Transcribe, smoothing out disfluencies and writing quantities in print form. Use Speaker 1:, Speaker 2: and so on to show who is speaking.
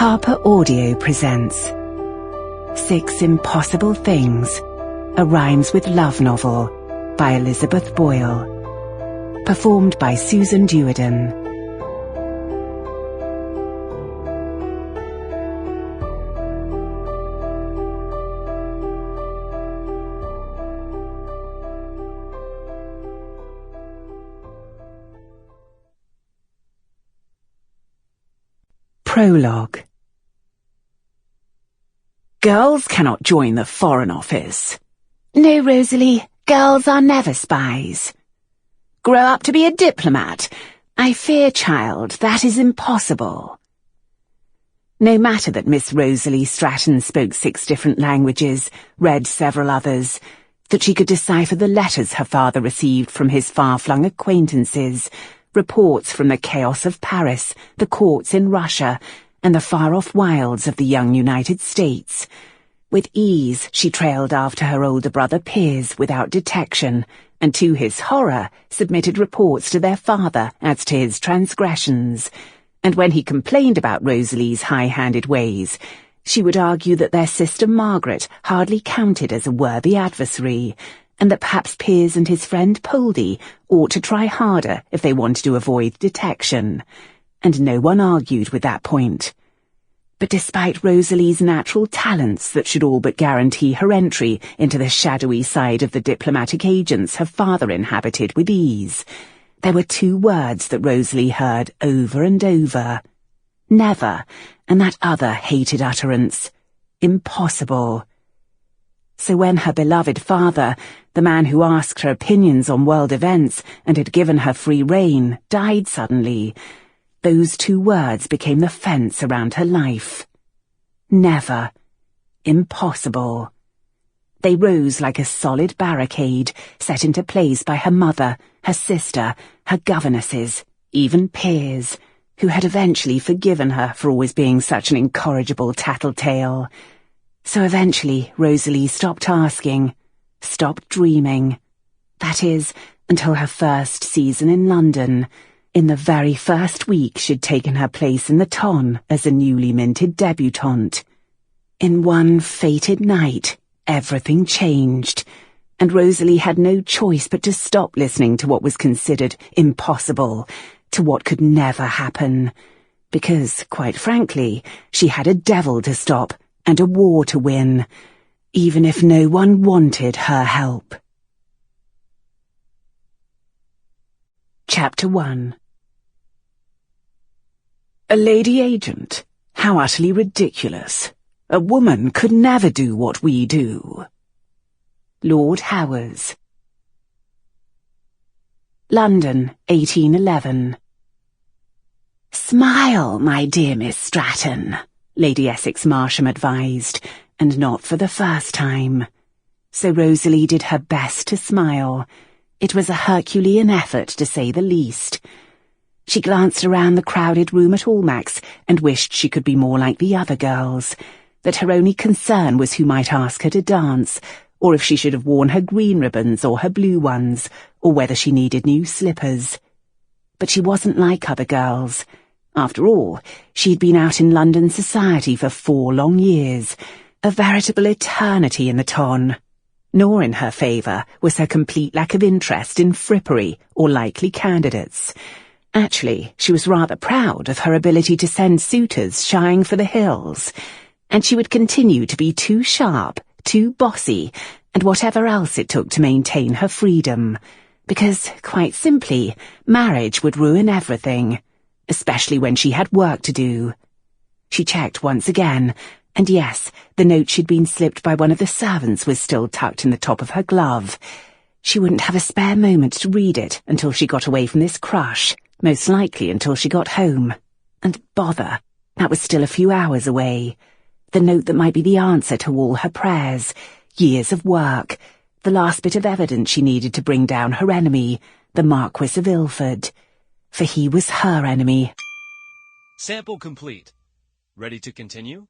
Speaker 1: Harper Audio presents 6 Impossible Things, a Rhymes with Love novel by Elizabeth Boyle. Performed by Susan Duerden. Prologue. Girls cannot join the Foreign Office. No, Roselie, girls are never spies. Grow up to be a diplomat. I fear, child, that is impossible. No matter that Miss Roselie Stratton spoke 6 different languages, read several others, that she could decipher the letters her father received from his far-flung acquaintances, reports from the chaos of Paris, the courts in Russia, and the far-off wilds of the young United States. With ease she trailed after her older brother Piers without detection, and to his horror submitted reports to their father as to his transgressions. And when he complained about Rosalie's high-handed ways, she would argue that their sister Margaret hardly counted as a worthy adversary, and that perhaps Piers and his friend Poldy ought to try harder if they wanted to avoid detection. And no one argued with that point. But despite Rosalie's natural talents that should all but guarantee her entry into the shadowy side of the diplomatic agents her father inhabited with ease, there were 2 words that Roselie heard over and over. Never, and that other hated utterance, impossible. So when her beloved father, the man who asked her opinions on world events and had given her free rein, died suddenly, those 2 words became the fence around her life. Never. Impossible. They rose like a solid barricade set into place by her mother, her sister, her governesses, even Piers, who had eventually forgiven her for always being such an incorrigible tattletale. So eventually Roselie stopped asking, stopped dreaming. That is, until her first season in London. In the very first week she'd taken her place in the ton as a newly minted debutante. In one fated night, everything changed, and Roselie had no choice but to stop listening to what was considered impossible, to what could never happen, because, quite frankly, she had a devil to stop and a war to win, even if no one wanted her help. Chapter 1. A lady agent? How utterly ridiculous. A woman could never do what we do. Lord Howers. London, 1811. Smile, my dear Miss Stratton, Lady Essex Marsham advised, and not for the first time. So Roselie did her best to smile. It was a Herculean effort, to say the least. She glanced around the crowded room at Almack's and wished she could be more like the other girls, that her only concern was who might ask her to dance, or if she should have worn her green ribbons or her blue ones, or whether she needed new slippers. But she wasn't like other girls. After all, she'd been out in London society for 4 long years, a veritable eternity in the ton. Nor in her favour was her complete lack of interest in frippery or likely candidates. Actually, she was rather proud of her ability to send suitors shying for the hills, and she would continue to be too sharp, too bossy, and whatever else it took to maintain her freedom, because, quite simply, marriage would ruin everything, especially when she had work to do. She checked once again, and yes, the note she'd been slipped by one of the servants was still tucked in the top of her glove. She wouldn't have a spare moment to read it until she got away from this crush, most likely until she got home. And bother, that was still a few hours away. The note that might be the answer to all her prayers, years of work, the last bit of evidence she needed to bring down her enemy, the Marquis of Ilford. For he was her enemy.
Speaker 2: Sample complete. Ready to continue?